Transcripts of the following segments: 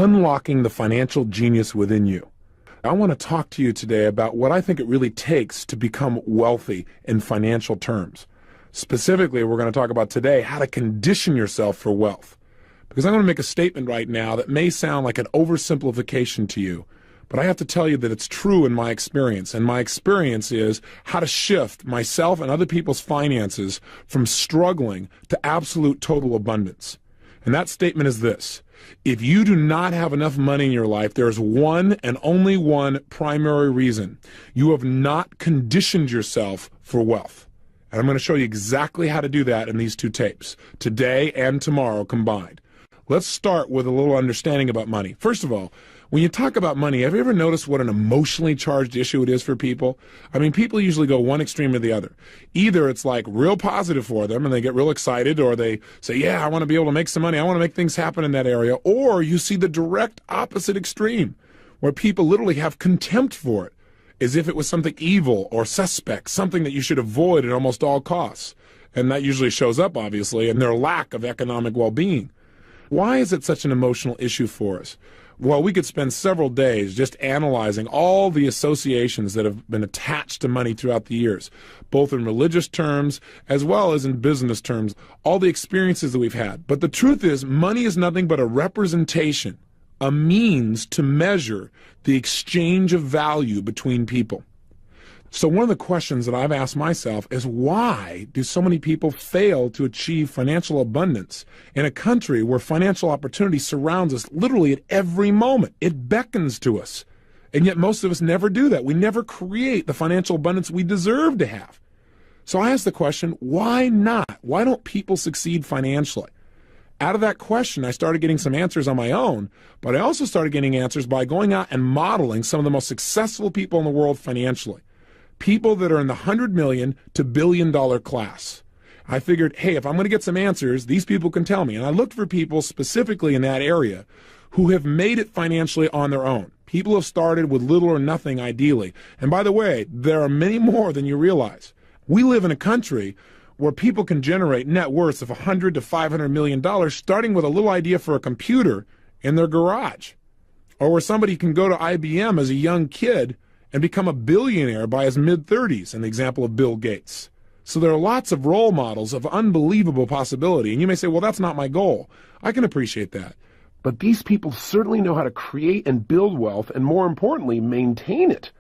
unlocking the financial genius within you. I want to talk to you today about what I think it really takes to become wealthy in financial terms. Specifically, we're going to talk about today how to condition yourself for wealth. Because I'm going to make a statement right now that may sound like an oversimplification to you, but I have to tell you that it's true in my experience. And my experience is how to shift myself and other people's finances from struggling to absolute total abundance. And that statement is this: if you do not have enough money in your life, there's one and only one primary reason. You have not conditioned yourself for wealth. And I'm going to show you exactly how to do that in these two tapes, today and tomorrow combined. Let's start with a little understanding about money. First of all, when you talk about money, have you ever noticed what an emotionally charged issue it is for people? I mean, people usually go one extreme or the other. Either it's like real positive for them and they get real excited, or they say, yeah, I want to be able to make some money. I want to make things happen in that area. Or you see the direct opposite extreme, where people literally have contempt for it, as if it was something evil or suspect, something that you should avoid at almost all costs. And that usually shows up, obviously, in their lack of economic well-being. Why is it such an emotional issue for us? Well, we could spend several days just analyzing all the associations that have been attached to money throughout the years, both in religious terms as well as in business terms, all the experiences that we've had. But the truth is, money is nothing but a representation, a means to measure the exchange of value between people. So one of the questions that I've asked myself is, why do so many people fail to achieve financial abundance in a country where financial opportunity surrounds us literally at every moment? It beckons to us. And yet most of us never do that. We never create the financial abundance we deserve to have. So I asked the question, why not? Why don't people succeed financially? Out of that question, I started getting some answers on my own, but I also started getting answers by going out and modeling some of the most successful people in the world financially. People that are in the 100 million to $1 billion class. I figured, hey, if I'm going to get some answers, these people can tell me. And I looked for people specifically in that area who have made it financially on their own. People have started with little or nothing, ideally. And by the way, there are many more than you realize. We live in a country where people can generate net worths of $100 to $500 million, starting with a little idea for a computer in their garage. Or where somebody can go to IBM as a young kid and become a billionaire by his mid-30s, in the example of Bill Gates. So there are lots of role models of unbelievable possibility. And you may say, well, that's not my goal. I can appreciate that. But these people certainly know how to create and build wealth, and more importantly, maintain it.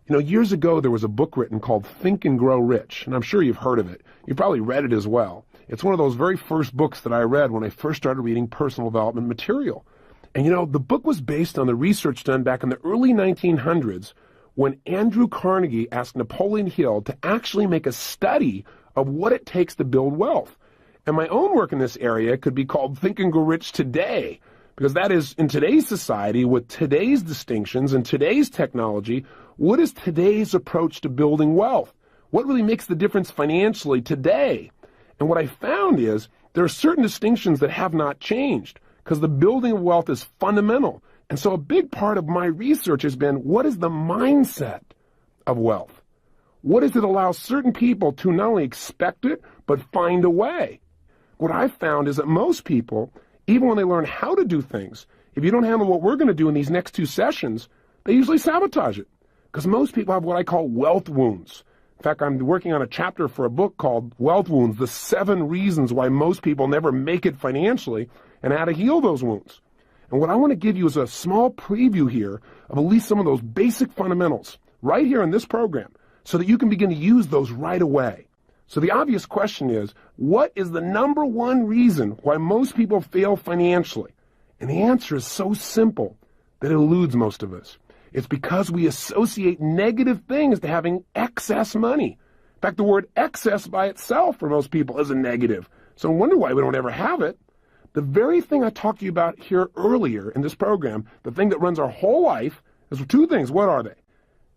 You know, years ago, there was a book written called Think and Grow Rich, and I'm sure you've heard of it. You've probably read it as well. It's one of those very first books that I read when I first started reading personal development material. And you know, the book was based on the research done back in the early 1900s, when Andrew Carnegie asked Napoleon Hill to actually make a study of what it takes to build wealth. And my own work in this area could be called Think and Grow Rich Today, because that is, in today's society, with today's distinctions and today's technology, what is today's approach to building wealth? What really makes the difference financially today? And what I found is there are certain distinctions that have not changed, because the building of wealth is fundamental. And so a big part of my research has been, what is the mindset of wealth? What does it allow certain people to not only expect it, but find a way? What I've found is that most people, even when they learn how to do things, if you don't handle what we're going to do in these next two sessions, they usually sabotage it. Because most people have what I call wealth wounds. In fact, I'm working on a chapter for a book called Wealth Wounds, the 7 reasons why most people never make it financially, and how to heal those wounds. And what I want to give you is a small preview here of at least some of those basic fundamentals right here in this program, so that you can begin to use those right away. So the obvious question is, what is the number one reason why most people fail financially? And the answer is so simple that it eludes most of us. It's because we associate negative things to having excess money. In fact, the word excess by itself for most people is a negative. So I wonder why we don't ever have it. The very thing I talked to you about here earlier in this program, the thing that runs our whole life, is 2 things. What are they?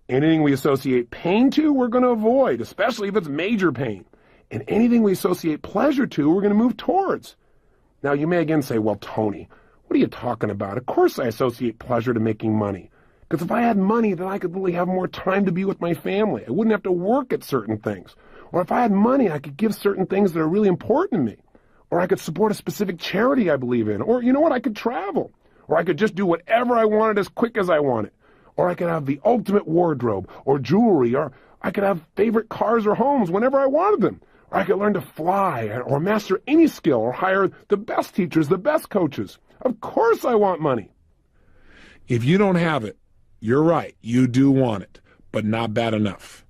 Anything we associate pain to, we're going to avoid, especially if it's major pain. And anything we associate pleasure to, we're going to move towards. Now, you may again say, well, Tony, what are you talking about? Of course I associate pleasure to making money. Because if I had money, then I could really have more time to be with my family. I wouldn't have to work at certain things. Or if I had money, I could give certain things that are really important to me. Or I could support a specific charity I believe in. Or, you know what, I could travel. or I could just do whatever I wanted as quick as I wanted, or I could have the ultimate wardrobe or jewelry, or I could have favorite cars or homes whenever I wanted them, or I could learn to fly or master any skill or hire the best teachers, the best coaches. Of course I want money. If you don't have it, you're right, you do want it, but not bad enough.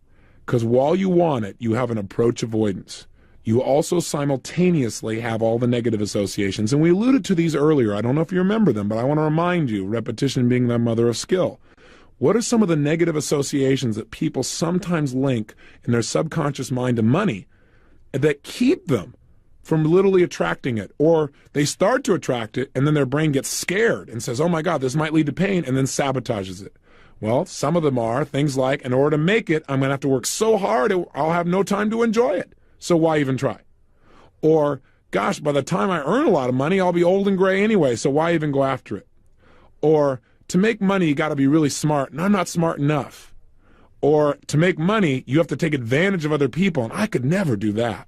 Because while you want it, you have an approach avoidance. You also simultaneously have all the negative associations, and we alluded to these earlier. I don't know if you remember them, but I want to remind you, repetition being the mother of skill. What are some of the negative associations that people sometimes link in their subconscious mind to money that keep them from literally attracting it? Or they start to attract it, and then their brain gets scared and says, oh my God, this might lead to pain, and then sabotages it. Well, some of them are things like, in order to make it, I'm going to have to work so hard, I'll have no time to enjoy it. So why even try? Or, gosh, by the time I earn a lot of money, I'll be old and gray anyway, so why even go after it? Or, to make money, you got to be really smart, and I'm not smart enough. Or, to make money, you have to take advantage of other people, and I could never do that.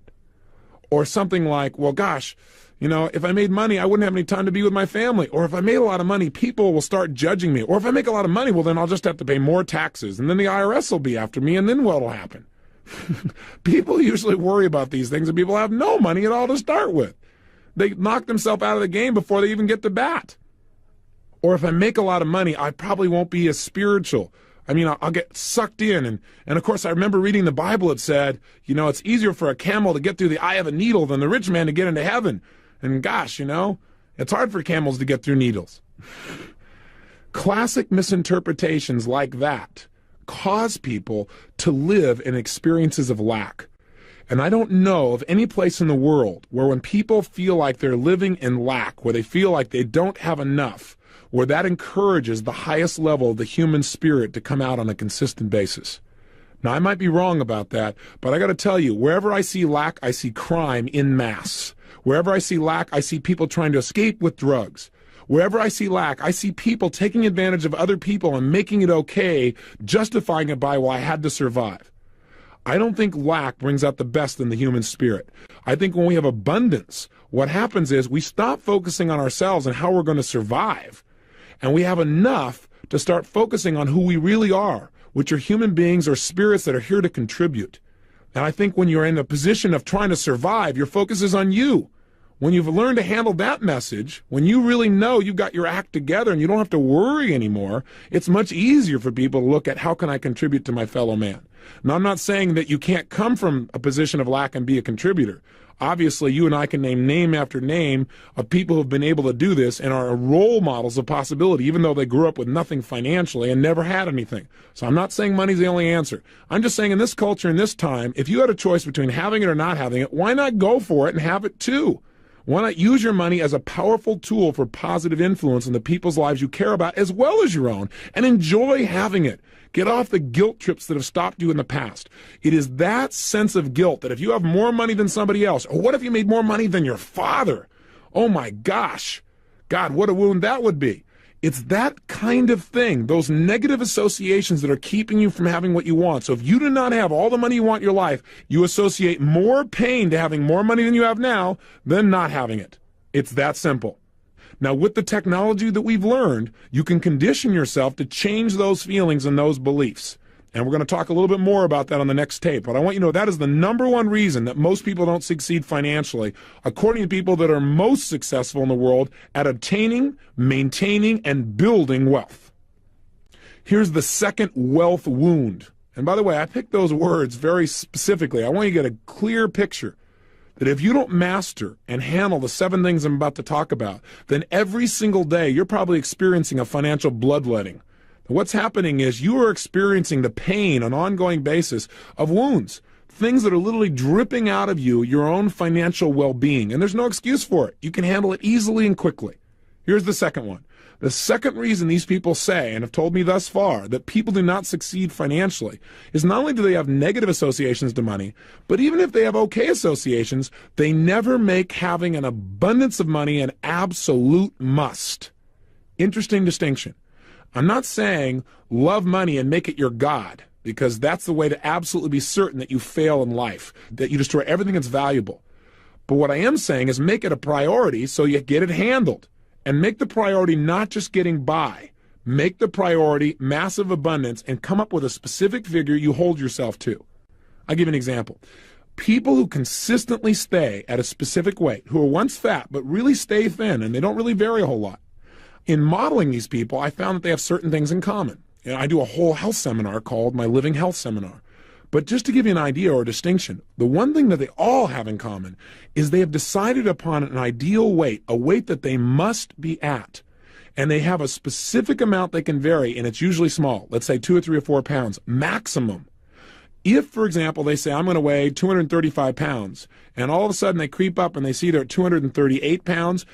Or something like, well, gosh, you know, if I made money, I wouldn't have any time to be with my family. Or if I made a lot of money, people will start judging me. Or if I make a lot of money, well, then I'll just have to pay more taxes. And then the IRS will be after me, and then what will happen? People usually worry about these things, and people have no money at all to start with. They knock themselves out of the game before they even get to bat. Or if I make a lot of money, I probably won't be as spiritual. I mean, I'll get sucked in. And of course, I remember reading the Bible. It said, you know, it's easier for a camel to get through the eye of a needle than the rich man to get into heaven. And gosh, you know, it's hard for camels to get through needles. Classic misinterpretations like that cause people to live in experiences of lack. And I don't know of any place in the world where when people feel like they're living in lack, where they feel like they don't have enough, where that encourages the highest level of the human spirit to come out on a consistent basis. Now, I might be wrong about that, but I got to tell you, wherever I see lack, I see crime in mass. Wherever I see lack, I see people trying to escape with drugs. Wherever I see lack, I see people taking advantage of other people and making it okay, justifying it by, well, I had to survive. I don't think lack brings out the best in the human spirit. I think when we have abundance, what happens is we stop focusing on ourselves and how we're going to survive, and we have enough to start focusing on who we really are, which are human beings or spirits that are here to contribute. And I think when you're in a position of trying to survive, your focus is on you. When you've learned to handle that message, when you really know you've got your act together and you don't have to worry anymore, it's much easier for people to look at how can I contribute to my fellow man. Now, I'm not saying that you can't come from a position of lack and be a contributor. Obviously, you and I can name after name of people who have been able to do this and are role models of possibility, even though they grew up with nothing financially and never had anything. So I'm not saying money's the only answer. I'm just saying in this culture, in this time, if you had a choice between having it or not having it, why not go for it and have it too? Why not use your money as a powerful tool for positive influence in the people's lives you care about as well as your own, and enjoy having it? Get off the guilt trips that have stopped you in the past. It is that sense of guilt that if you have more money than somebody else, or what if you made more money than your father? Oh my gosh, God, what a wound that would be. It's that kind of thing, those negative associations that are keeping you from having what you want. So if you do not have all the money you want in your life, you associate more pain to having more money than you have now than not having it. It's that simple. Now, with the technology that we've learned, you can condition yourself to change those feelings and those beliefs. And we're going to talk a little bit more about that on the next tape. But I want you to know that is the number one reason that most people don't succeed financially, according to people that are most successful in the world at obtaining, maintaining, and building wealth. Here's the second wealth wound. And by the way, I picked those words very specifically. I want you to get a clear picture that if you don't master and handle the 7 things I'm about to talk about, then every single day you're probably experiencing a financial bloodletting. What's happening is you are experiencing the pain on an ongoing basis of wounds, things that are literally dripping out of you, your own financial well-being, and there's no excuse for it. You can handle it easily and quickly. Here's the second one. The second reason these people say, and have told me thus far, that people do not succeed financially is not only do they have negative associations to money, but even if they have okay associations, they never make having an abundance of money an absolute must. Interesting distinction. I'm not saying love money and make it your God, because that's the way to absolutely be certain that you fail in life, that you destroy everything that's valuable. But what I am saying is make it a priority so you get it handled. and make the priority not just getting by. Make the priority massive abundance and come up with a specific figure you hold yourself to. I'll give you an example. People who consistently stay at a specific weight, who are once fat but really stay thin and they don't really vary a whole lot. In modeling these people, I found that they have certain things in common. And I do a whole health seminar called my Living Health Seminar. But just to give you an idea or a distinction, the one thing that they all have in common is they have decided upon an ideal weight, a weight that they must be at. And they have a specific amount they can vary, and it's usually small. Let's say 2 or 3 or 4 pounds, maximum. If, for example, they say, I'm going to weigh 235 pounds, and all of a sudden they creep up and they see they're at 238 pounds,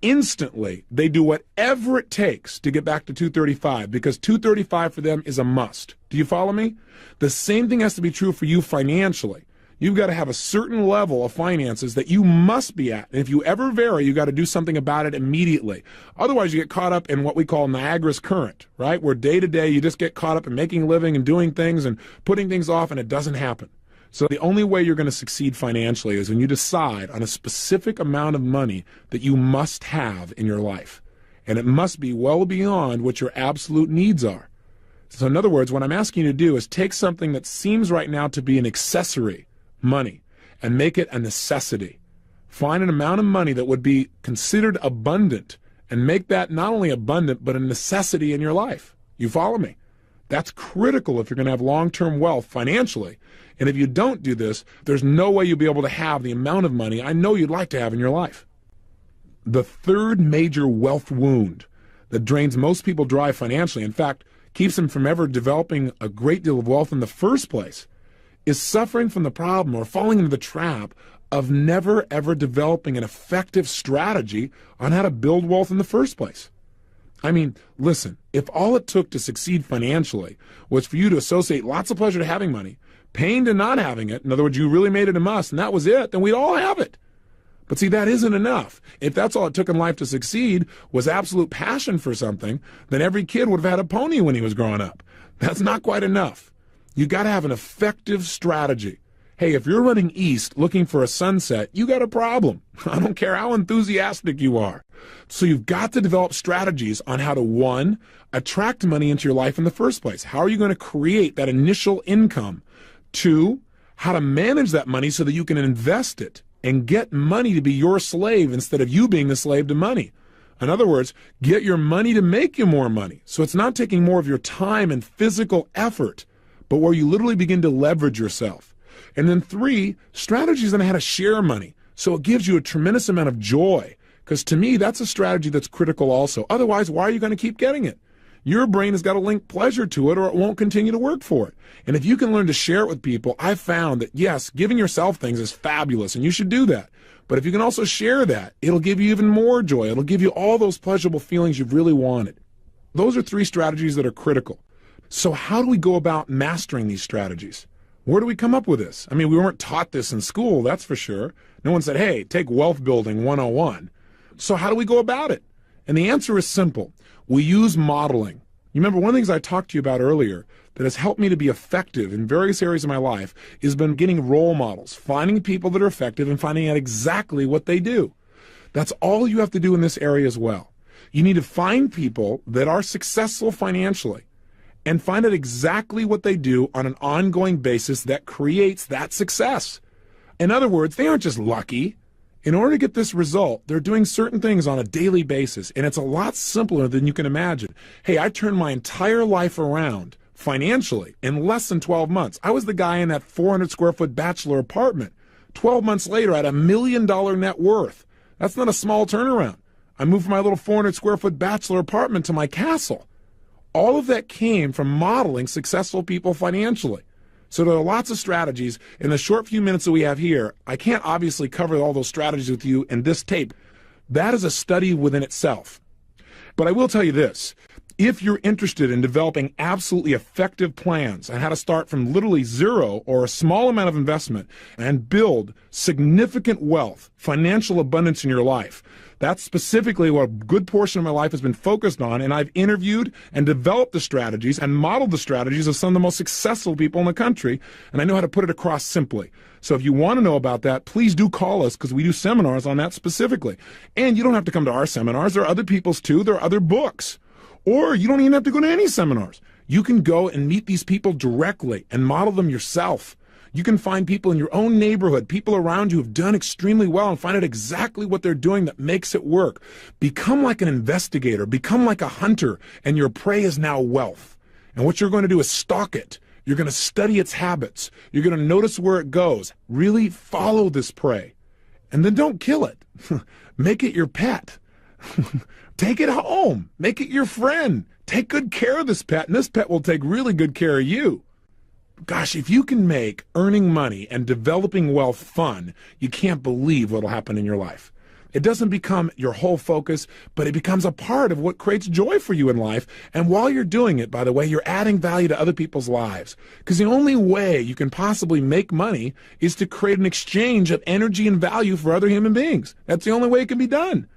instantly they do whatever it takes to get back to 235, because 235 for them is a must. Do you follow me? The same thing has to be true for you financially. You've got to have a certain level of finances that you must be at. And if you ever vary, you've got to do something about it immediately. Otherwise, you get caught up in what we call Niagara's current, right? Where day to day, you just get caught up in making a living and doing things and putting things off, and it doesn't happen. So the only way you're going to succeed financially is when you decide on a specific amount of money that you must have in your life. And it must be well beyond what your absolute needs are. So in other words, what I'm asking you to do is take something that seems right now to be an accessory, money, and make it a necessity. Find an amount of money that would be considered abundant and make that not only abundant, but a necessity in your life. You follow me? That's critical if you're going to have long-term wealth financially. And if you don't do this, there's no way you'll be able to have the amount of money I know you'd like to have in your life. The third major wealth wound that drains most people dry financially, in fact, keeps them from ever developing a great deal of wealth in the first place, is suffering from the problem or falling into the trap of never ever developing an effective strategy on how to build wealth in the first place. I mean, listen, if all it took to succeed financially was for you to associate lots of pleasure to having money, pain to not having it, in other words, you really made it a must, and that was it, then we'd all have it. But see, that isn't enough. If that's all it took in life to succeed was absolute passion for something, then every kid would have had a pony when he was growing up. That's not quite enough. You got to have an effective strategy. Hey, if you're running east looking for a sunset, you got a problem. I don't care how enthusiastic you are. So you've got to develop strategies on how to, 1, attract money into your life in the first place. How are you going to create that initial income? 2, how to manage that money so that you can invest it and get money to be your slave instead of you being the slave to money. In other words, get your money to make you more money. So it's not taking more of your time and physical effort, but where you literally begin to leverage yourself. And then 3, strategies on how to share money. So it gives you a tremendous amount of joy. Because to me, that's a strategy that's critical also. Otherwise, why are you going to keep getting it? Your brain has got to link pleasure to it or it won't continue to work for it. And if you can learn to share it with people, I've found that, yes, giving yourself things is fabulous and you should do that. But if you can also share that, it'll give you even more joy. It'll give you all those pleasurable feelings you've really wanted. Those are 3 strategies that are critical. So how do we go about mastering these strategies? Where do we come up with this? I mean, we weren't taught this in school, that's for sure. No one said, hey, take Wealth Building 101. So how do we go about it? And the answer is simple. We use modeling. You remember one of the things I talked to you about earlier that has helped me to be effective in various areas of my life is been getting role models, finding people that are effective and finding out exactly what they do. That's all you have to do in this area as well. You need to find people that are successful financially and find out exactly what they do on an ongoing basis that creates that success. In other words, they aren't just lucky. In order to get this result, they're doing certain things on a daily basis, and it's a lot simpler than you can imagine. Hey, I turned my entire life around financially in less than 12 months. I was the guy in that 400 square foot bachelor apartment. 12 months later, I had $1 million net worth. That's not a small turnaround. I moved from my little 400 square foot bachelor apartment to my castle. All of that came from modeling successful people financially. So there are lots of strategies. In the short few minutes that we have here, I can't obviously cover all those strategies with you in this tape. That is a study within itself. But I will tell you this. If you're interested in developing absolutely effective plans on how to start from literally zero or a small amount of investment and build significant wealth, financial abundance in your life, that's specifically what a good portion of my life has been focused on, and I've interviewed and developed the strategies and modeled the strategies of some of the most successful people in the country, and I know how to put it across simply. So if you want to know about that, please do call us, because we do seminars on that specifically. And you don't have to come to our seminars. There are other people's too. There are other books. Or you don't even have to go to any seminars. You can go and meet these people directly and model them yourself. You can find people in your own neighborhood, people around you who've done extremely well, and find out exactly what they're doing that makes it work. Become like an investigator, become like a hunter, and your prey is now wealth. And what you're going to do is stalk it. You're going to study its habits. You're going to notice where it goes. Really follow this prey. And then don't kill it. Make it your pet. Take it home. Make it your friend. Take good care of this pet, and this pet will take really good care of you. Gosh, if you can make earning money and developing wealth fun, you can't believe what will happen in your life. It doesn't become your whole focus, but it becomes a part of what creates joy for you in life. And while you're doing it, by the way, you're adding value to other people's lives. Because the only way you can possibly make money is to create an exchange of energy and value for other human beings. That's the only way it can be done.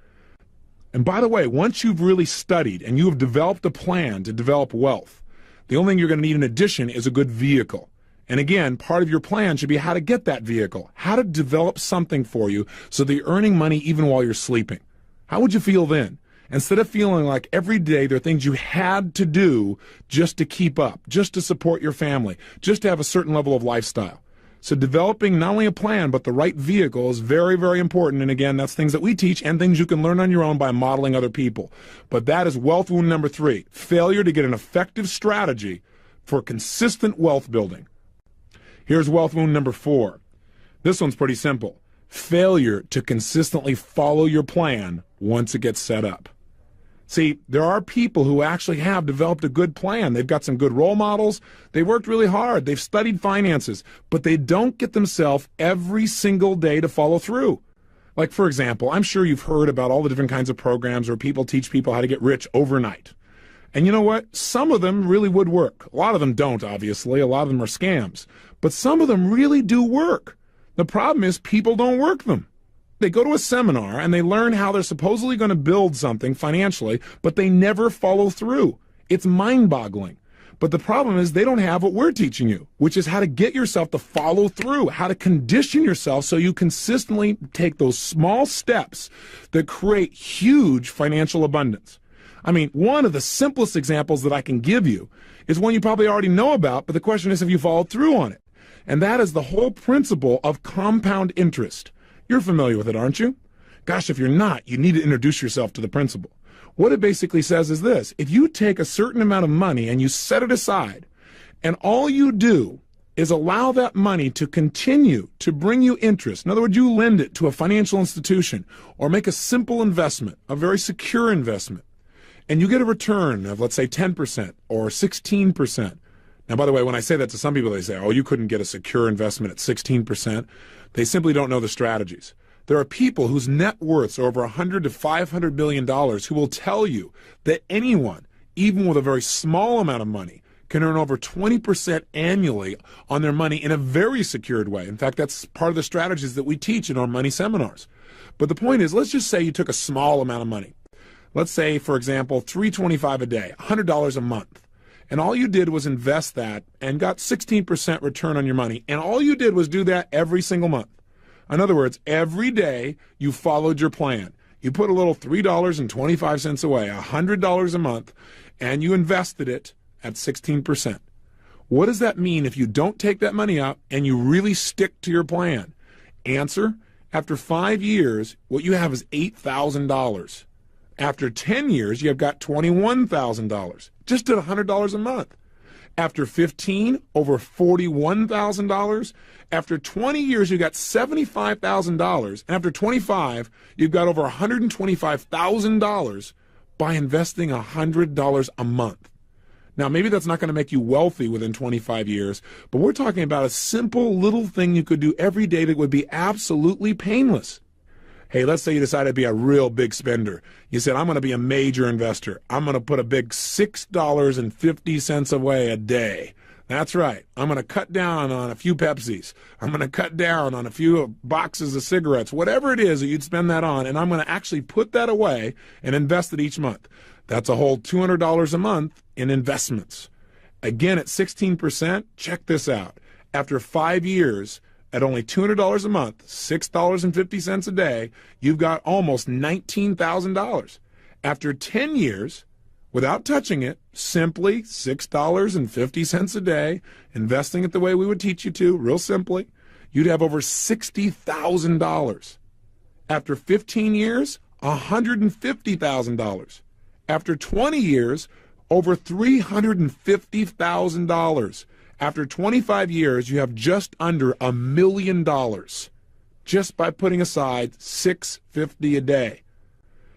And by the way, once you've really studied and you have developed a plan to develop wealth, the only thing you're going to need in addition is a good vehicle. And again, part of your plan should be how to get that vehicle, how to develop something for you so that you're earning money even while you're sleeping. How would you feel then? Instead of feeling like every day there are things you had to do just to keep up, just to support your family, just to have a certain level of lifestyle. So developing not only a plan, but the right vehicle is very, very important. And again, that's things that we teach and things you can learn on your own by modeling other people. But that is wealth wound number 3, failure to get an effective strategy for consistent wealth building. Here's wealth wound number 4. This one's pretty simple. Failure to consistently follow your plan once it gets set up. See, there are people who actually have developed a good plan. They've got some good role models. They worked really hard. They've studied finances, but they don't get themselves every single day to follow through. Like, for example, I'm sure you've heard about all the different kinds of programs where people teach people how to get rich overnight. And you know what? Some of them really would work. A lot of them don't, obviously. A lot of them are scams. But some of them really do work. The problem is people don't work them. They go to a seminar and they learn how they're supposedly going to build something financially, but they never follow through. It's mind-boggling. But the problem is they don't have what we're teaching you, which is how to get yourself to follow through, how to condition yourself so you consistently take those small steps that create huge financial abundance. I mean, one of the simplest examples that I can give you is one you probably already know about, but the question is, have you followed through on it? And that is the whole principle of compound interest. You're familiar with it, aren't you? Gosh, if you're not, you need to introduce yourself to the principle. What it basically says is this: if you take a certain amount of money and you set it aside, and all you do is allow that money to continue to bring you interest, in other words, you lend it to a financial institution or make a simple investment, a very secure investment, and you get a return of, let's say, 10% or 16%. Now, by the way, when I say that to some people, they say, oh, you couldn't get a secure investment at 16%. They simply don't know the strategies. There are people whose net worths are over $100 to $500 million who will tell you that anyone, even with a very small amount of money, can earn over 20% annually on their money in a very secured way. In fact, that's part of the strategies that we teach in our money seminars. But the point is, let's just say you took a small amount of money. Let's say, for example, $325 a day, $100 a month. And all you did was invest that and got 16% return on your money. And all you did was do that every single month. In other words, every day you followed your plan. You put a little $3.25 away, $100 a month, and you invested it at 16%. What does that mean if you don't take that money out and you really stick to your plan? Answer: after 5 years, what you have is $8,000. After 10 years, you have got $21,000, just at $100 a month. After 15, over $41,000. After 20 years, you got $75,000. And after 25, you've got over $125,000 by investing $100 a month. Now, maybe that's not going to make you wealthy within 25 years, but we're talking about a simple little thing you could do every day that would be absolutely painless. Hey, let's say you decided to be a real big spender. You said, I'm going to be a major investor. I'm going to put a big $6.50 away a day. That's right. I'm going to cut down on a few Pepsis. I'm going to cut down on a few boxes of cigarettes, whatever it is that you'd spend that on, and I'm going to actually put that away and invest it each month. That's a whole $200 a month in investments. Again, at 16%, check this out. After 5 years, at only $200 a month, $6.50 a day, you've got almost $19,000. After 10 years, without touching it, simply $6.50 a day, investing it the way we would teach you to, real simply, you'd have over $60,000. After 15 years, $150,000. After 20 years, over $350,000. After 25 years, you have just under $1 million just by putting aside $6.50 a day.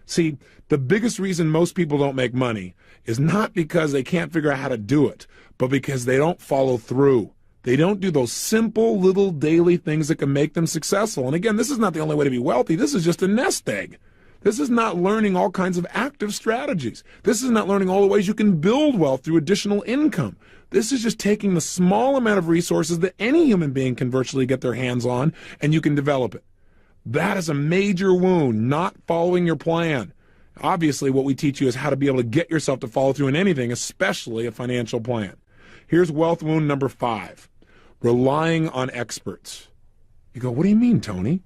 See, the biggest reason most people don't make money is not because they can't figure out how to do it, but because they don't follow through. They don't do those simple little daily things that can make them successful. And again, this is not the only way to be wealthy. This is just a nest egg. This is not learning all kinds of active strategies. This is not learning all the ways you can build wealth through additional income. This is just taking the small amount of resources that any human being can virtually get their hands on, and you can develop it. That is a major wound, not following your plan. Obviously, what we teach you is how to be able to get yourself to follow through in anything, especially a financial plan. Here's wealth wound number 5, relying on experts. You go, what do you mean, Tony?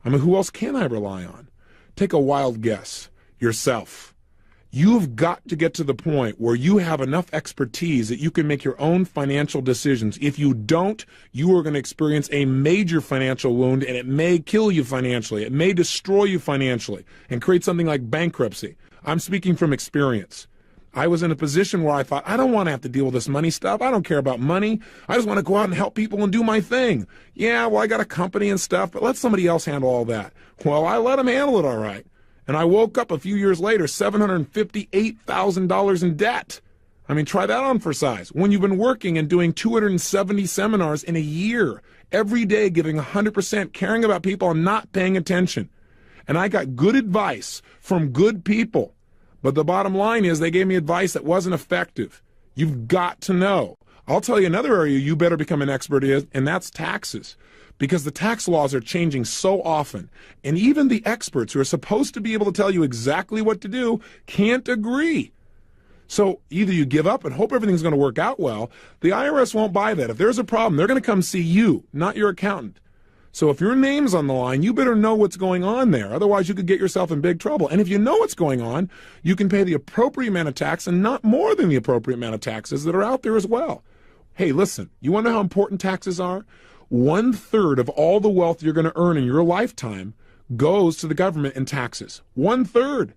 I mean, who else can I rely on? Take a wild guess. Yourself. You've got to get to the point where you have enough expertise that you can make your own financial decisions. If you don't, you are going to experience a major financial wound, and it may kill you financially. It may destroy you financially and create something like bankruptcy. I'm speaking from experience. I was in a position where I thought, I don't want to have to deal with this money stuff. I don't care about money. I just want to go out and help people and do my thing. Yeah, well, I got a company and stuff, but let somebody else handle all that. Well, I let them handle it all right. And I woke up a few years later, $758,000 in debt. I mean, try that on for size. When you've been working and doing 270 seminars in a year, every day giving 100%, caring about people and not paying attention. And I got good advice from good people. But the bottom line is they gave me advice that wasn't effective. You've got to know. I'll tell you another area you better become an expert in, and that's taxes. Because the tax laws are changing so often, and even the experts who are supposed to be able to tell you exactly what to do can't agree. So either you give up and hope everything's going to work out well. The IRS won't buy that. If there's a problem, they're going to come see you, not your accountant. So if your name's on the line, you better know what's going on there. Otherwise, you could get yourself in big trouble. And if you know what's going on, you can pay the appropriate amount of tax and not more than the appropriate amount of taxes that are out there as well. Hey, listen, you want to know how important taxes are? 1/3 of all the wealth you're going to earn in your lifetime goes to the government in taxes. 1/3.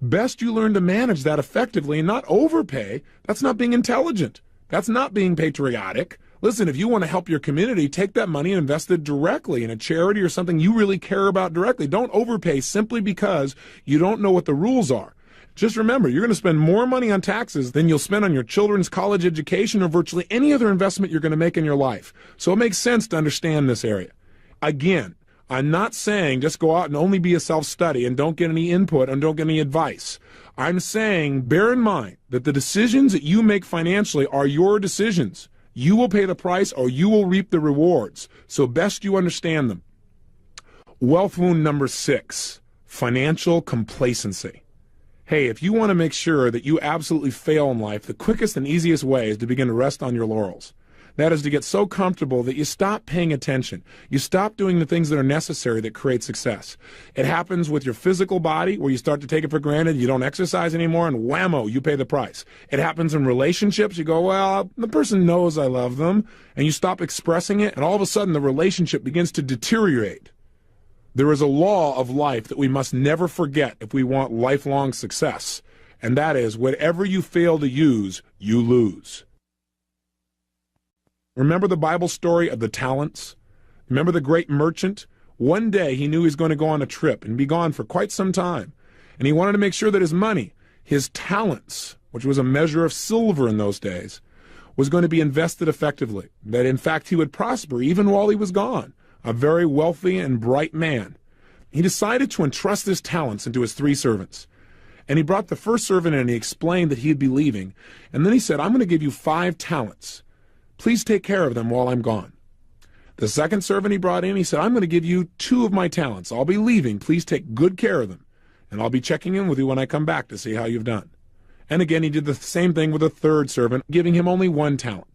Best you learn to manage that effectively and not overpay. That's not being intelligent. That's not being patriotic. Listen, if you want to help your community, take that money and invest it directly in a charity or something you really care about directly. Don't overpay simply because you don't know what the rules are. Just remember, you're going to spend more money on taxes than you'll spend on your children's college education or virtually any other investment you're going to make in your life. So it makes sense to understand this area. Again, I'm not saying just go out and only be a self-study and don't get any input and don't get any advice. I'm saying bear in mind that the decisions that you make financially are your decisions. You will pay the price or you will reap the rewards. So best you understand them. Wealth wound number 6, financial complacency. Hey, if you want to make sure that you absolutely fail in life, the quickest and easiest way is to begin to rest on your laurels. That is to get so comfortable that you stop paying attention. You stop doing the things that are necessary that create success. It happens with your physical body where you start to take it for granted. You don't exercise anymore and whammo, you pay the price. It happens in relationships. You go, well, the person knows I love them, and you stop expressing it, and all of a sudden the relationship begins to deteriorate. There is a law of life that we must never forget if we want lifelong success, and that is whatever you fail to use, you lose. Remember the Bible story of the talents? Remember the great merchant? One day he knew he was going to go on a trip and be gone for quite some time, and he wanted to make sure that his money, his talents, which was a measure of silver in those days, was going to be invested effectively, that in fact he would prosper even while he was gone. A very wealthy and bright man. he decided to entrust his talents into his 3 servants. And he brought the first servant in and he explained that he'd be leaving. And then he said, I'm going to give you 5 talents. Please take care of them while I'm gone. The second servant he brought in, he said, I'm going to give you 2 of my talents. I'll be leaving. Please take good care of them. And I'll be checking in with you when I come back to see how you've done. And again, he did the same thing with a third servant, giving him only 1 talent.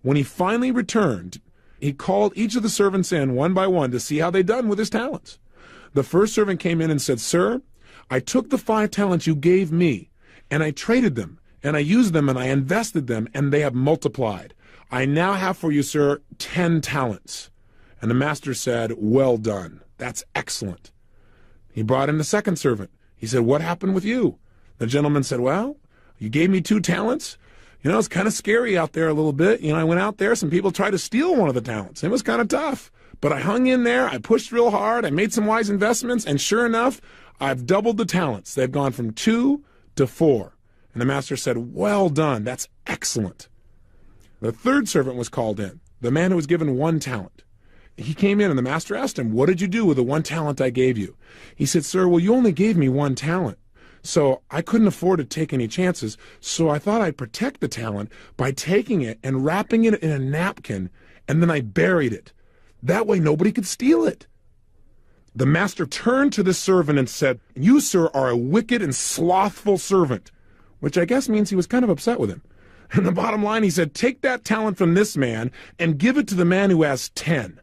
When he finally returned, he called each of the servants in one by one to see how they'd done with his talents. The first servant came in and said, Sir, I took the 5 talents you gave me, and I traded them, and I used them, and I invested them, and they have multiplied. I now have for you, sir, 10 talents. And the master said, well done. That's excellent. He brought in the second servant. He said, what happened with you? The gentleman said, well, you gave me 2 talents. You know, it's kind of scary out there a little bit. You know, I went out there, some people tried to steal one of the talents. It was kind of tough. But I hung in there, I pushed real hard, I made some wise investments, and sure enough, I've doubled the talents. They've gone from 2 to 4. And the master said, well done, that's excellent. The third servant was called in, the man who was given 1 talent. He came in and the master asked him, what did you do with the 1 talent I gave you? He said, sir, well, you only gave me 1 talent. So I couldn't afford to take any chances, so I thought I'd protect the talent by taking it and wrapping it in a napkin, and then I buried it. That way nobody could steal it. The master turned to the servant and said, you, sir, are a wicked and slothful servant, which I guess means he was kind of upset with him. And the bottom line, he said, take that talent from this man and give it to the man who has 10.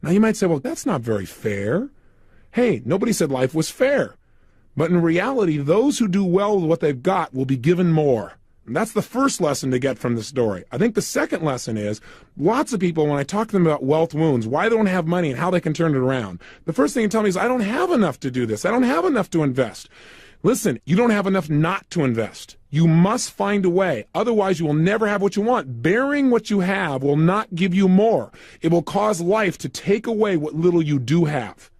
Now you might say, well, that's not very fair. Hey, nobody said life was fair. But in reality, those who do well with what they've got will be given more. And that's the first lesson to get from the story. I think the second lesson is, lots of people, when I talk to them about wealth wounds, why they don't have money and how they can turn it around, the first thing they tell me is, I don't have enough to do this. I don't have enough to invest. Listen, you don't have enough not to invest. You must find a way. Otherwise, you will never have what you want. Bearing what you have will not give you more. It will cause life to take away what little you do have.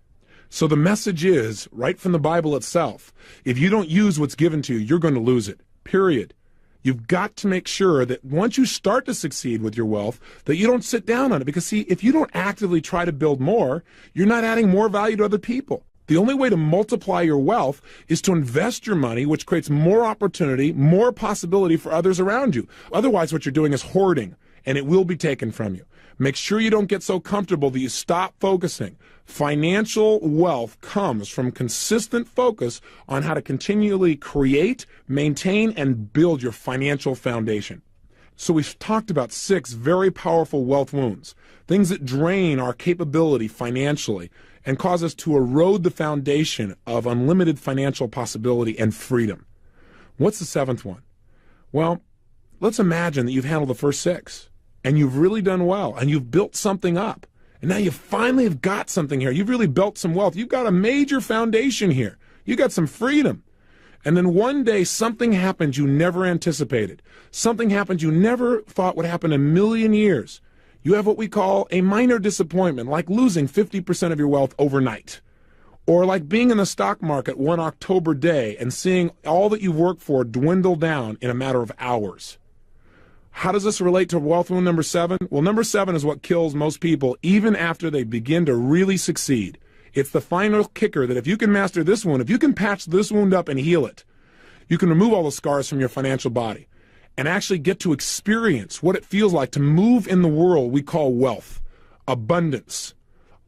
So the message is, right from the Bible itself, if you don't use what's given to you, you're going to lose it, period. You've got to make sure that once you start to succeed with your wealth, that you don't sit down on it. Because, see, if you don't actively try to build more, you're not adding more value to other people. The only way to multiply your wealth is to invest your money, which creates more opportunity, more possibility for others around you. Otherwise, what you're doing is hoarding, and it will be taken from you. Make sure you don't get so comfortable that you stop focusing. Financial wealth comes from consistent focus on how to continually create, maintain, and build your financial foundation. So we've talked about 6 very powerful wealth wounds, things that drain our capability financially and cause us to erode the foundation of unlimited financial possibility and freedom. What's the 7th one? Well, let's imagine that you've handled the first 6 and you've really done well and you've built something up. And now you finally have got something here. You've really built some wealth. You've got a major foundation here. You got some freedom. And then one day something happens you never anticipated. Something happens you never thought would happen in a million years. You have what we call a minor disappointment, like losing 50% of your wealth overnight. Or like being in the stock market one October day and seeing all that you've worked for dwindle down in a matter of hours. How does this relate to wealth wound number 7? Well, number 7 is what kills most people even after they begin to really succeed. It's the final kicker that if you can master this wound, if you can patch this wound up and heal it, you can remove all the scars from your financial body and actually get to experience what it feels like to move in the world we call wealth, abundance,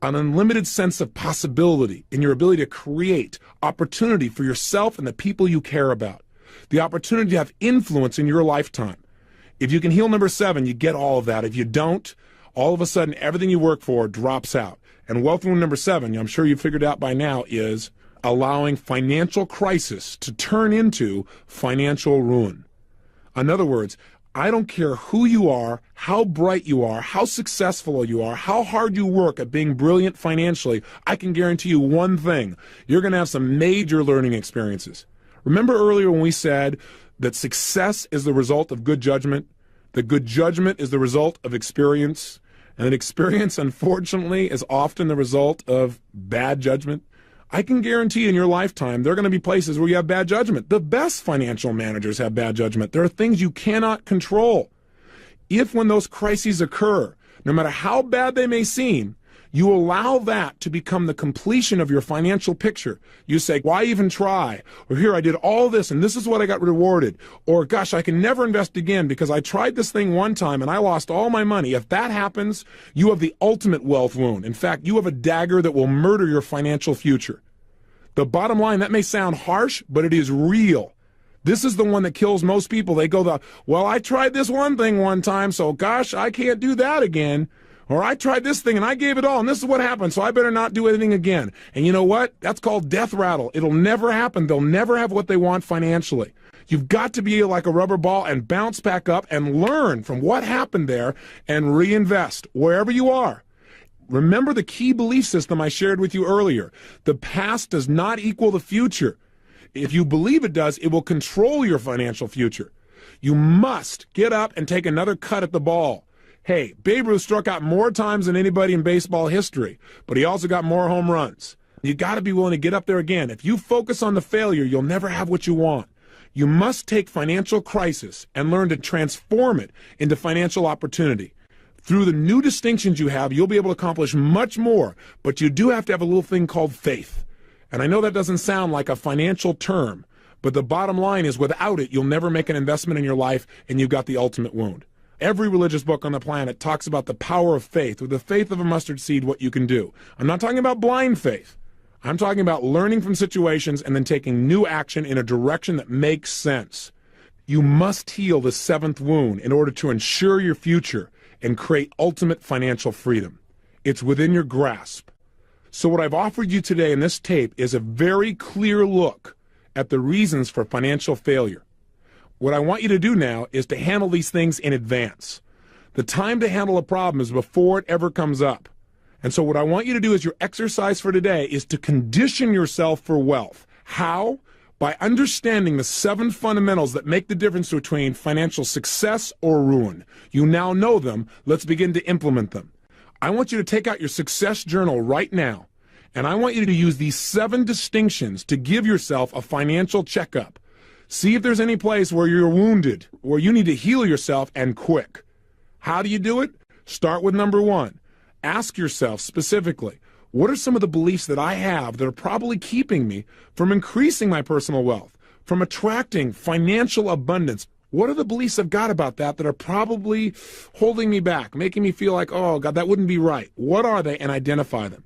an unlimited sense of possibility in your ability to create opportunity for yourself and the people you care about, the opportunity to have influence in your lifetime. If you can heal number 7, you get all of that. If you don't, all of a sudden everything you work for drops out. And wealth wound number 7, I'm sure you've figured out by now, is allowing financial crisis to turn into financial ruin. In other words, I don't care who you are, how bright you are, how successful you are, how hard you work at being brilliant financially, I can guarantee you one thing. You're going to have some major learning experiences. Remember earlier when we said that success is the result of good judgment, that good judgment is the result of experience, and that experience, unfortunately, is often the result of bad judgment? I can guarantee in your lifetime there are going to be places where you have bad judgment. The best financial managers have bad judgment. There are things you cannot control. If when those crises occur, no matter how bad they may seem, You allow that to become the completion of your financial picture. You say, why even try? Or here, I did all this and this is what I got rewarded. Or gosh, I can never invest again because I tried this thing one time and I lost all my money. If that happens, you have the ultimate wealth wound. In fact, you have a dagger that will murder your financial future. The bottom line, that may sound harsh, but it is real. This is the one that kills most people. They go, well, I tried this one thing one time, so gosh, I can't do that again. Or I tried this thing and I gave it all and this is what happened, so I better not do anything again. And you know what? That's called death rattle. It'll never happen. They'll never have what they want financially. You've got to be like a rubber ball and bounce back up and learn from what happened there and reinvest wherever you are. Remember the key belief system I shared with you earlier. The past does not equal the future. If you believe it does, it will control your financial future. You must get up and take another cut at the ball. Hey, Babe Ruth struck out more times than anybody in baseball history, but he also got more home runs. You got to be willing to get up there again. If you focus on the failure, you'll never have what you want. You must take financial crisis and learn to transform it into financial opportunity. Through the new distinctions you have, you'll be able to accomplish much more, but you do have to have a little thing called faith. And I know that doesn't sound like a financial term, but the bottom line is without it, you'll never make an investment in your life and you've got the ultimate wound. Every religious book on the planet talks about the power of faith. With the faith of a mustard seed, what you can do. I'm not talking about blind faith. I'm talking about learning from situations and then taking new action in a direction that makes sense. You must heal the seventh wound in order to ensure your future and create ultimate financial freedom. It's within your grasp. So what I've offered you today in this tape is a very clear look at the reasons for financial failure. What I want you to do now is to handle these things in advance. The time to handle a problem is before it ever comes up. And so what I want you to do as your exercise for today is to condition yourself for wealth. How? By understanding the 7 fundamentals that make the difference between financial success or ruin. You now know them. Let's begin to implement them. I want you to take out your success journal right now, and I want you to use these 7 distinctions to give yourself a financial checkup. See if there's any place where you're wounded, where you need to heal yourself, and quick. How do you do it? Start with number 1. Ask yourself specifically, what are some of the beliefs that I have that are probably keeping me from increasing my personal wealth, from attracting financial abundance? What are the beliefs I've got about that are probably holding me back, making me feel like, oh, God, that wouldn't be right? What are they? And identify them.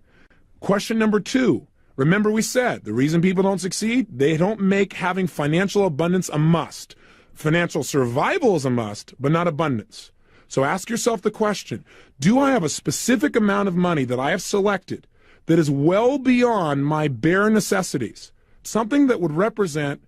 Question number 2. Remember we said the reason people don't succeed, they don't make having financial abundance a must. Financial survival is a must, but not abundance. So ask yourself the question, do I have a specific amount of money that I have selected that is well beyond my bare necessities? Something that would represent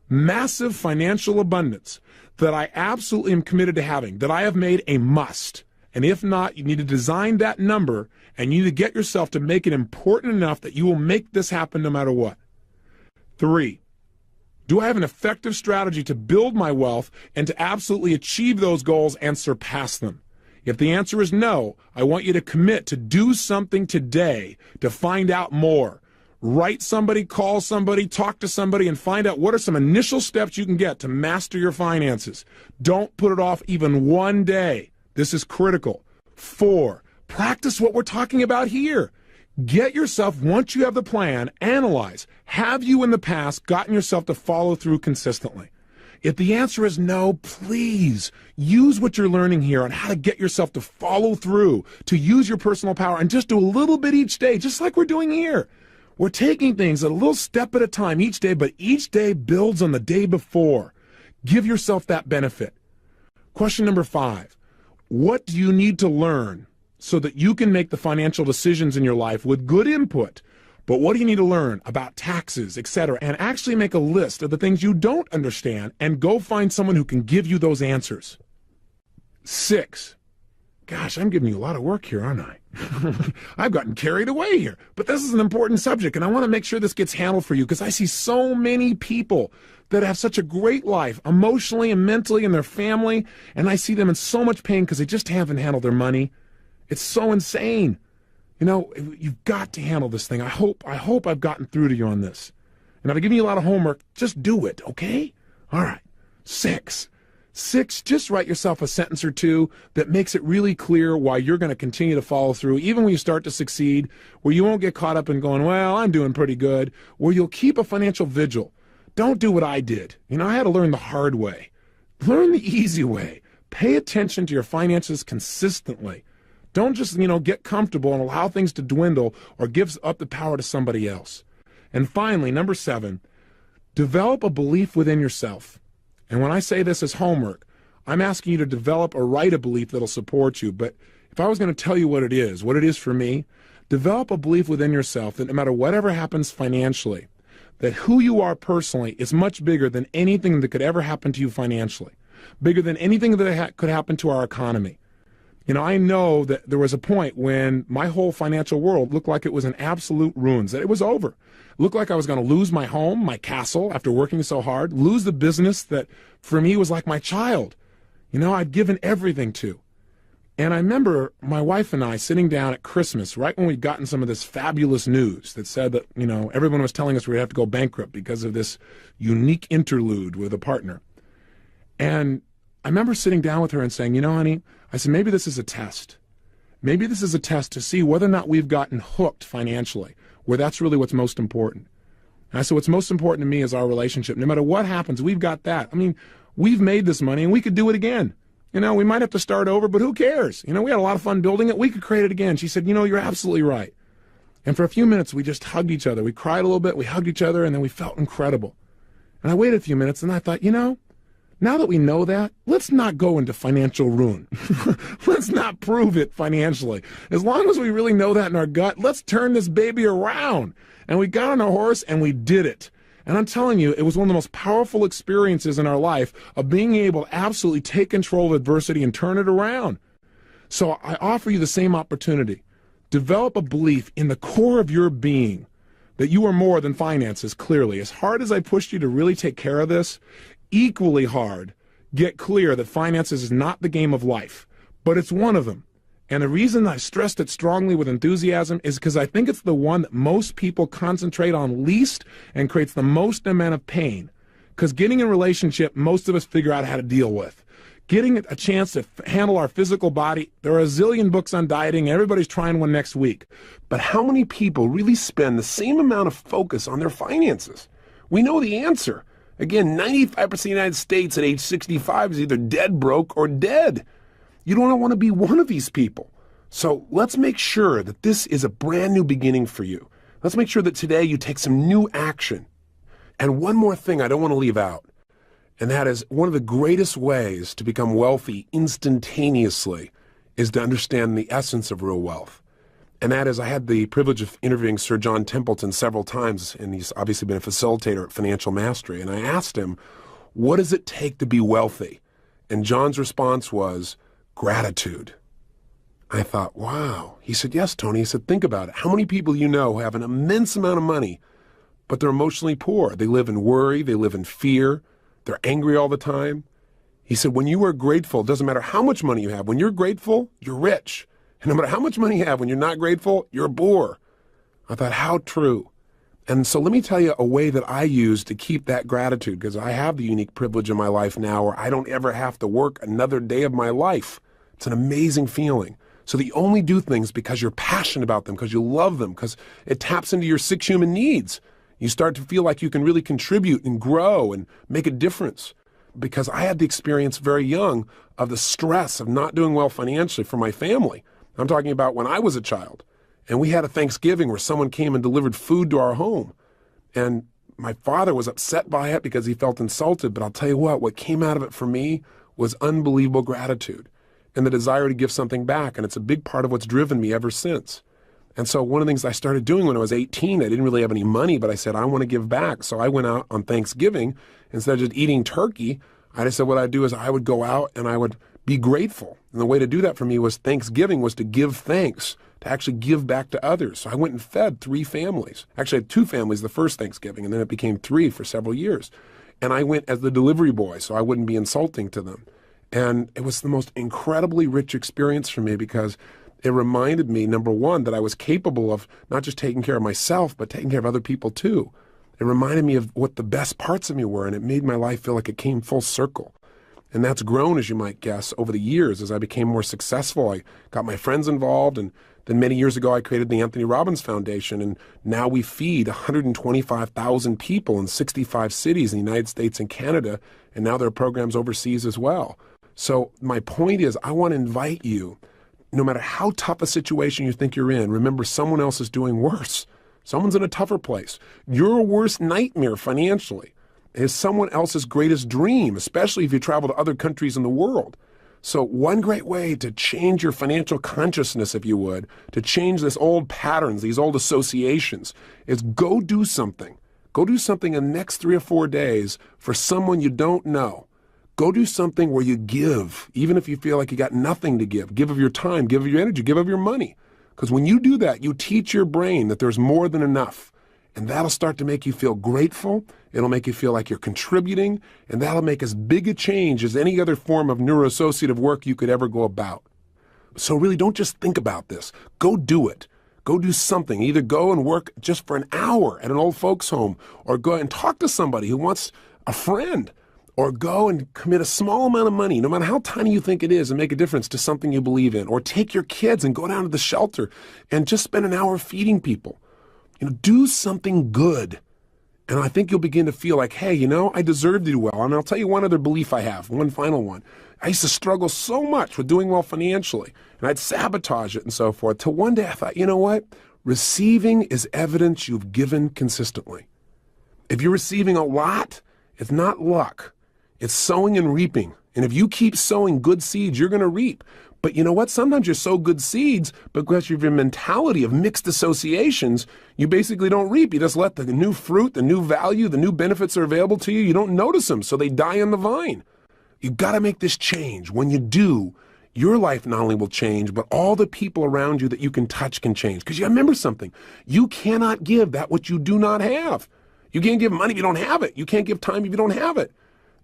massive financial abundance that I absolutely am committed to having, that I have made a must. And if not, you need to design that number and you need to get yourself to make it important enough that you will make this happen no matter what. 3, do I have an effective strategy to build my wealth and to absolutely achieve those goals and surpass them? If the answer is no, I want you to commit to do something today to find out more. Write somebody, call somebody, talk to somebody, and find out what are some initial steps you can get to master your finances. Don't put it off even one day. This is critical. 4, practice what we're talking about here. Get yourself, once you have the plan, analyze. Have you in the past gotten yourself to follow through consistently? If the answer is no, please use what you're learning here on how to get yourself to follow through, to use your personal power, and just do a little bit each day, just like we're doing here. We're taking things a little step at a time each day, but each day builds on the day before. Give yourself that benefit. Question number 5. What do you need to learn so that you can make the financial decisions in your life with good input? But what do you need to learn about taxes, etc., and actually make a list of the things you don't understand and go find someone who can give you those answers. 6. Gosh, I'm giving you a lot of work here, aren't I? I've gotten carried away here. But this is an important subject, and I want to make sure this gets handled for you because I see so many people that have such a great life, emotionally and mentally, and their family, and I see them in so much pain because they just haven't handled their money. It's so insane. You know, you've got to handle this thing. I hope I've gotten through to you on this. And if I give you a lot of homework, just do it, okay? All right. 6. 6, just write yourself a sentence or two that makes it really clear why you're going to continue to follow through, even when you start to succeed, where you won't get caught up in going, well, I'm doing pretty good, where you'll keep a financial vigil. Don't do what I did. I had to learn the hard way. Learn the easy way. Pay attention to your finances consistently. Don't just, get comfortable and allow things to dwindle or give up the power to somebody else. And finally, number 7, develop a belief within yourself. And when I say this as homework, I'm asking you to develop or write a belief that'll support you. But if I was going to tell you what it is for me, develop a belief within yourself that no matter whatever happens financially, that who you are personally is much bigger than anything that could ever happen to you financially, bigger than anything that could happen to our economy. I know that there was a point when my whole financial world looked like it was in absolute ruins, that it was over. It looked like I was going to lose my home, my castle, after working so hard, lose the business that for me was like my child. I'd given everything to. And I remember my wife and I sitting down at Christmas, right when we'd gotten some of this fabulous news that said that, everyone was telling us we'd have to go bankrupt because of this unique interlude with a partner. And I remember sitting down with her and saying, honey, I said, maybe this is a test. Maybe this is a test to see whether or not we've gotten hooked financially, where that's really what's most important. And I said, what's most important to me is our relationship. No matter what happens, we've got that. We've made this money and we could do it again. We might have to start over, but who cares? We had a lot of fun building it. We could create it again. She said, you're absolutely right. And for a few minutes, we just hugged each other. We cried a little bit, we hugged each other, and then we felt incredible. And I waited a few minutes and I thought, now that we know that, let's not go into financial ruin. Let's not prove it financially. As long as we really know that in our gut, let's turn this baby around. And we got on our horse and we did it. And I'm telling you, it was one of the most powerful experiences in our life of being able to absolutely take control of adversity and turn it around. So I offer you the same opportunity. Develop a belief in the core of your being that you are more than finances, clearly. As hard as I pushed you to really take care of this, equally hard, get clear that finances is not the game of life, but it's one of them. And the reason I stressed it strongly with enthusiasm is because I think it's the one that most people concentrate on least and creates the most amount of pain. Because getting in a relationship, most of us figure out how to deal with. Getting a chance to handle our physical body, there are a zillion books on dieting, and everybody's trying one next week. But how many people really spend the same amount of focus on their finances? We know the answer. Again, 95% of the United States at age 65 is either dead broke or dead. You don't want to be one of these people. So let's make sure that this is a brand new beginning for you. Let's make sure that today you take some new action. And one more thing I don't want to leave out, and that is one of the greatest ways to become wealthy instantaneously is to understand the essence of real wealth. And that is, I had the privilege of interviewing Sir John Templeton several times, and he's obviously been a facilitator at Financial Mastery. And I asked him, what does it take to be wealthy? And John's response was, gratitude. I thought, wow. He said, yes, Tony. He said, think about it. How many people you know who have an immense amount of money, but they're emotionally poor? They live in worry. They live in fear. They're angry all the time. He said, when you are grateful, it doesn't matter how much money you have. When you're grateful, you're rich. And no matter how much money you have, when you're not grateful, you're poor. I thought, how true. And so let me tell you a way that I use to keep that gratitude, because I have the unique privilege in my life now where I don't ever have to work another day of my life. It's an amazing feeling. So that you only do things because you're passionate about them, because you love them, because it taps into your 6 human needs. You start to feel like you can really contribute and grow and make a difference. Because I had the experience very young of the stress of not doing well financially for my family. I'm talking about when I was a child, and we had a Thanksgiving where someone came and delivered food to our home. And my father was upset by it because he felt insulted, but I'll tell you what came out of it for me was unbelievable gratitude and the desire to give something back. And it's a big part of what's driven me ever since. And so one of the things I started doing when I was 18, I didn't really have any money, but I said, I want to give back. So I went out on Thanksgiving. Instead of just eating turkey, I just said what I'd do is I would go out and I would be grateful. And the way to do that for me was Thanksgiving was to give thanks, to actually give back to others. So I went and fed 3 families. Actually, I had 2 families the first Thanksgiving, and then it became 3 for several years. And I went as the delivery boy, so I wouldn't be insulting to them. And it was the most incredibly rich experience for me because it reminded me, number one, that I was capable of not just taking care of myself, but taking care of other people too. It reminded me of what the best parts of me were, and it made my life feel like it came full circle. And that's grown, as you might guess, over the years as I became more successful. I got my friends involved, and then many years ago I created the Anthony Robbins Foundation, and now we feed 125,000 people in 65 cities in the United States and Canada, and now there are programs overseas as well. So my point is, I want to invite you, no matter how tough a situation you think you're in, remember someone else is doing worse. Someone's in a tougher place. Your worst nightmare financially is someone else's greatest dream, especially if you travel to other countries in the world. So one great way to change your financial consciousness, if you would, to change this old patterns, these old associations, is go do something. Go do something in the next 3 or 4 days for someone you don't know. Go do something where you give, even if you feel like you got nothing to give. Give of your time, give of your energy, give of your money. Because when you do that, you teach your brain that there's more than enough. And that'll start to make you feel grateful. It'll make you feel like you're contributing. And that'll make as big a change as any other form of neuroassociative work you could ever go about. So really, don't just think about this. Go do it. Go do something. Either go and work just for an hour at an old folks' home, or go and talk to somebody who wants a friend, or go and commit a small amount of money, no matter how tiny you think it is, and make a difference to something you believe in. Or take your kids and go down to the shelter and just spend an hour feeding people. Do something good. And I think you'll begin to feel like, hey, I deserve to do well. And I'll tell you one other belief I have, one final one. I used to struggle so much with doing well financially, and I'd sabotage it and so forth, till one day I thought, you know what? Receiving is evidence you've given consistently. If you're receiving a lot, it's not luck. It's sowing and reaping. And if you keep sowing good seeds, you're going to reap. But you know what? Sometimes you sow good seeds, but because of your mentality of mixed associations, you basically don't reap. You just let the new fruit, the new value, the new benefits are available to you. You don't notice them, so they die on the vine. You've got to make this change. When you do, your life not only will change, but all the people around you that you can touch can change. Because you remember something. You cannot give that which you do not have. You can't give money if you don't have it. You can't give time if you don't have it.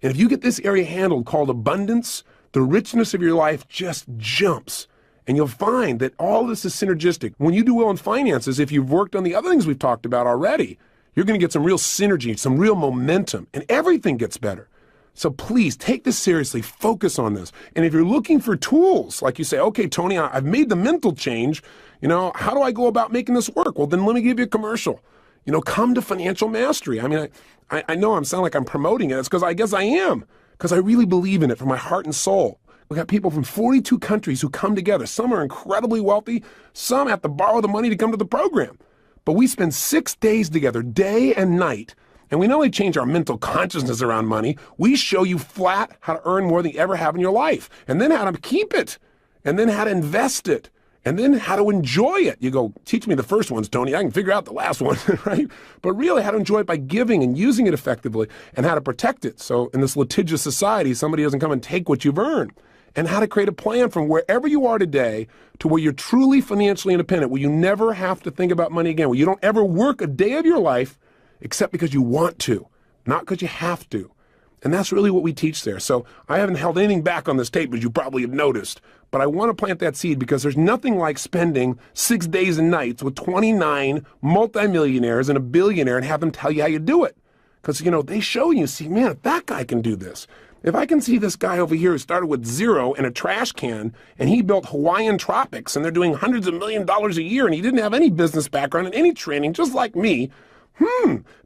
And if you get this area handled called abundance, the richness of your life just jumps. And you'll find that all this is synergistic. When you do well in finances, if you've worked on the other things we've talked about already, you're going to get some real synergy, some real momentum, and everything gets better. So please take this seriously, focus on this. And if you're looking for tools, like you say, okay, Tony, I've made the mental change, how do I go about making this work? Well, then let me give you a commercial. Come to Financial Mastery. I mean, I know I sound like I'm promoting it. It's because I guess I am, because I really believe in it from my heart and soul. We've got people from 42 countries who come together. Some are incredibly wealthy. Some have to borrow the money to come to the program. But we spend 6 days together, day and night. And we not only change our mental consciousness around money, we show you flat how to earn more than you ever have in your life. And then how to keep it. And then how to invest it. And then how to enjoy it. You go, teach me the first ones, Tony. I can figure out the last one, right? But really how to enjoy it by giving and using it effectively, and how to protect it. So in this litigious society, somebody doesn't come and take what you've earned. And how to create a plan from wherever you are today to where you're truly financially independent, where you never have to think about money again, where you don't ever work a day of your life except because you want to, not because you have to. And that's really what we teach there. So I haven't held anything back on this tape, as you probably have noticed. But I want to plant that seed because there's nothing like spending 6 days and nights with 29 multimillionaires and a billionaire and have them tell you how you do it. Because, they show you, see, man, if that guy can do this, if I can see this guy over here who started with zero in a trash can and he built Hawaiian Tropics and they're doing hundreds of $1,000,000 a year and he didn't have any business background and any training, just like me,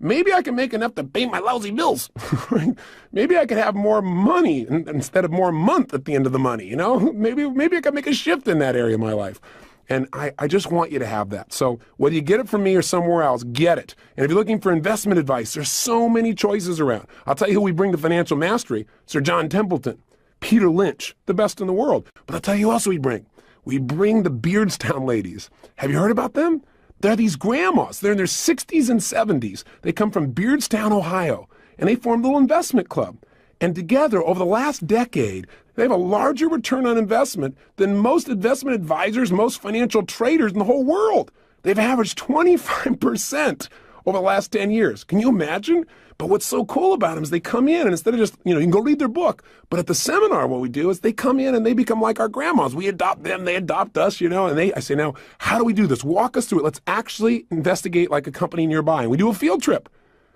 maybe I can make enough to pay my lousy bills. Right? Maybe I could have more money instead of more month at the end of the money. Maybe I could make a shift in that area of my life. And I just want you to have that. So whether you get it from me or somewhere else, get it. And if you're looking for investment advice, there's so many choices around. I'll tell you who we bring to Financial Mastery. Sir John Templeton, Peter Lynch, the best in the world. But I'll tell you who else we bring. We bring the Beardstown ladies. Have you heard about them? They're these grandmas. They're in their 60s and 70s. They come from Beardstown, Ohio, and they formed a little investment club. And together, over the last decade, they have a larger return on investment than most investment advisors, most financial traders in the whole world. They've averaged 25% over the last 10 years. Can you imagine? But what's so cool about them is they come in and instead of just, you can go read their book, but at the seminar, what we do is they come in and they become like our grandmas. We adopt them, they adopt us, and I say, now, how do we do this? Walk us through it. Let's actually investigate like a company nearby. And we do a field trip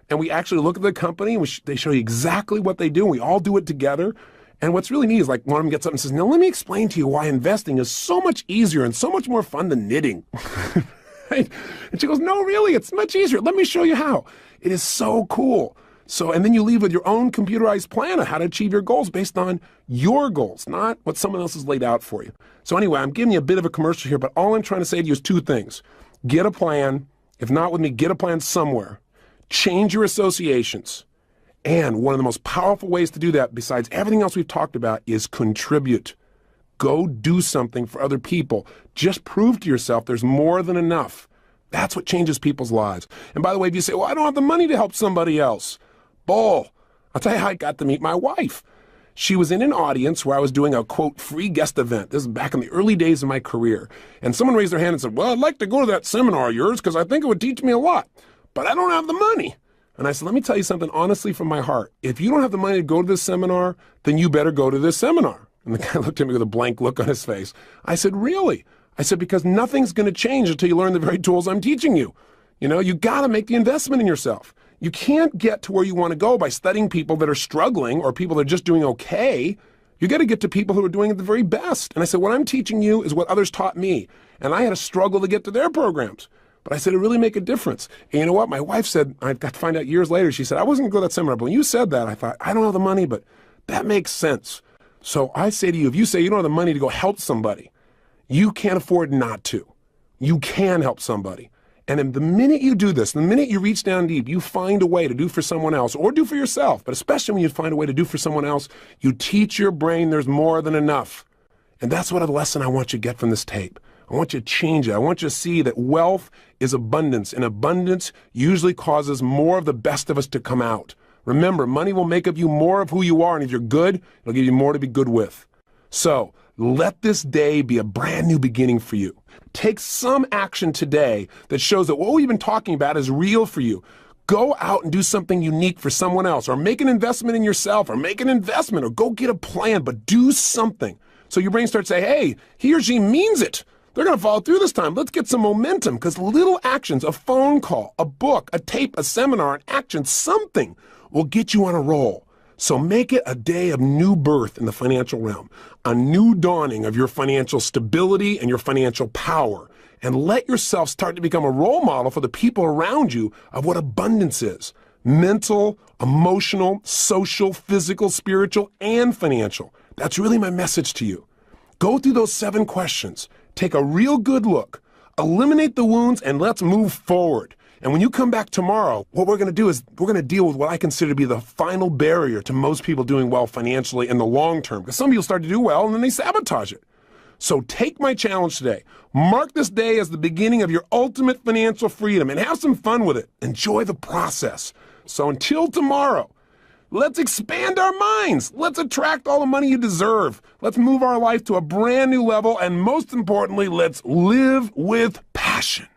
and we actually look at the company and they show you exactly what they do. And we all do it together. And what's really neat is like one of them gets up and says, now let me explain to you why investing is so much easier and so much more fun than knitting. Right? And she goes, no, really, it's much easier. Let me show you how. It is so cool. So, and then you leave with your own computerized plan of how to achieve your goals based on your goals, not what someone else has laid out for you. So anyway, I'm giving you a bit of a commercial here, but all I'm trying to say to you is two things. Get a plan. If not with me, get a plan somewhere. Change your associations. And one of the most powerful ways to do that, besides everything else we've talked about, is contribute. Go do something for other people. Just prove to yourself there's more than enough. That's what changes people's lives. And by the way, if you say, well, I don't have the money to help somebody else. Bull. I'll tell you how I got to meet my wife. She was in an audience where I was doing a, quote, free guest event. This is back in the early days of my career. And someone raised their hand and said, well, I'd like to go to that seminar of yours because I think it would teach me a lot. But I don't have the money. And I said, let me tell you something honestly from my heart. If you don't have the money to go to this seminar, then you better go to this seminar. And the guy looked at me with a blank look on his face. I said, really? I said, because nothing's going to change until you learn the very tools I'm teaching you. You know, you got to make the investment in yourself. You can't get to where you want to go by studying people that are struggling or people that are just doing okay. You got to get to people who are doing it the very best. And I said, what I'm teaching you is what others taught me. And I had to struggle to get to their programs. But I said, it really make a difference. And you know what? My wife said, I got to find out years later, she said, I wasn't going to go to that seminar. But when you said that, I thought, I don't have the money, but that makes sense. So I say to you, if you say you don't have the money to go help somebody, you can't afford not to. You can help somebody. And then the minute you do this, the minute you reach down deep, you find a way to do for someone else or do for yourself, but especially when you find a way to do for someone else, you teach your brain there's more than enough. And that's what a lesson I want you to get from this tape. I want you to change it. I want you to see that wealth is abundance, and abundance usually causes more of the best of us to come out. Remember, money will make of you more of who you are, and if you're good, it'll give you more to be good with. So let this day be a brand new beginning for you. Take some action today that shows that what we've been talking about is real for you. Go out and do something unique for someone else, or make an investment in yourself, or make an investment, or go get a plan, but do something. So your brain starts saying, hey, he or she means it. They're going to follow through this time. Let's get some momentum, because little actions, a phone call, a book, a tape, a seminar, an action, something will get you on a roll. So make it a day of new birth in the financial realm, a new dawning of your financial stability and your financial power, and let yourself start to become a role model for the people around you of what abundance is. Mental, emotional, social, physical, spiritual, and financial. That's really my message to you. Go through those 7 questions. Take a real good look. Eliminate the wounds, and let's move forward. And when you come back tomorrow, what we're going to do is we're going to deal with what I consider to be the final barrier to most people doing well financially in the long term. Because some people start to do well and then they sabotage it. So take my challenge today. Mark this day as the beginning of your ultimate financial freedom and have some fun with it. Enjoy the process. So until tomorrow, let's expand our minds. Let's attract all the money you deserve. Let's move our life to a brand new level. And most importantly, let's live with passion.